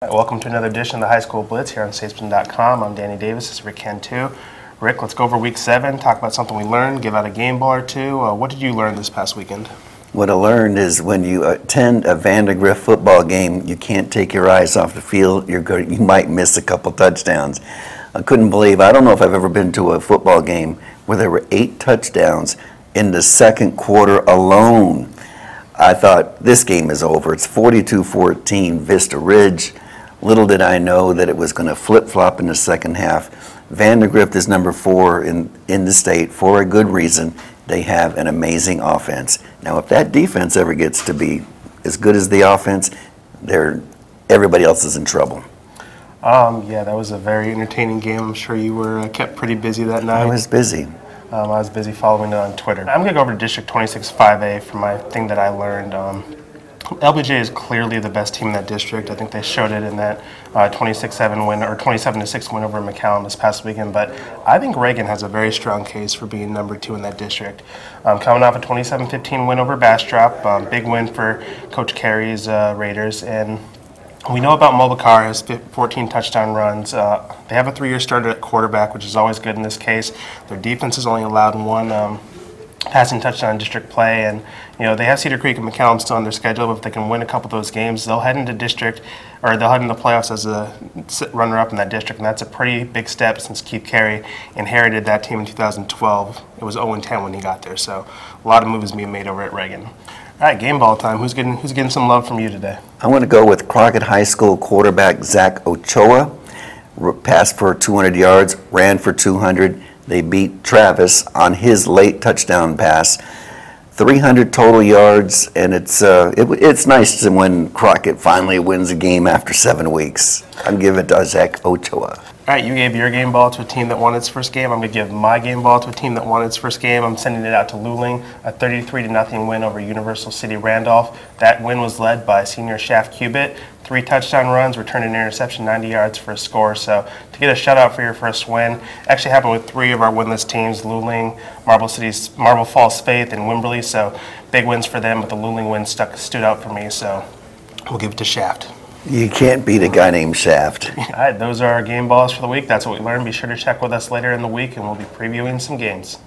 Welcome to another edition of the High School Blitz here on Statesman.com. I'm Danny Davis. This is Rick Cantu. Rick, let's go over Week 7, talk about something we learned, give out a game ball or two. What did you learn this past weekend? What I learned is when you attend a Vandergrift football game, you can't take your eyes off the field. You might miss a couple touchdowns. I couldn't believe, I don't know if I've ever been to a football game where there were 8 touchdowns in the second quarter alone. I thought, this game is over. It's 42-14 Vista Ridge. Little did I know that it was going to flip-flop in the second half. Vandergrift is number 4 in the state for a good reason. They have an amazing offense. Now, if that defense ever gets to be as good as the offense, everybody else is in trouble. Yeah, that was a very entertaining game. I'm sure you were kept pretty busy that night. I was busy. I was busy following it on Twitter. I'm going to go over to District 26 5A for my thing that I learned. LBJ is clearly the best team in that district. I think they showed it in that 26-7 win or 27-6 win over McAllen this past weekend. But I think Reagan has a very strong case for being number 2 in that district. Coming off a 27-15 win over Bastrop, big win for Coach Carey's Raiders. And we know about Mobicar has 14 touchdown runs. They have a 3-year starter at quarterback, which is always good in this case. Their defense has only allowed 1 passing touchdown in district play, and they have Cedar Creek and McAllen still on their schedule. But if they can win a couple of those games, they'll head into district, or they'll head into the playoffs as a runner-up in that district, and that's a pretty big step since Keith Carey inherited that team in 2012. It was 0-10 when he got there, so a lot of moves being made over at Reagan. All right, game ball time. Who's getting some love from you today? I want to go with Crockett High School quarterback Zach Ochoa. Passed for 200 yards, ran for 200. They beat Travis on his late touchdown pass. 300 total yards, and it's nice when Crockett finally wins a game after 7 weeks. I'm giving it to Zach Ochoa. All right, you gave your game ball to a team that won its first game. I'm going to give my game ball to a team that won its first game. I'm sending it out to Luling, a 33-0 win over Universal City Randolph. That win was led by senior Shaft Cubitt. 3 touchdown runs, return an interception, 90 yards for a score. So to get a shutout for your first win, actually happened with 3 of our winless teams, Luling, Marble Falls Faith, and Wimberley. So big wins for them, but the Luling win stood out for me. So we'll give it to Shaft. You can't beat a guy named Shaft. All right, those are our game balls for the week. That's what we learned. Be sure to check with us later in the week, and we'll be previewing some games.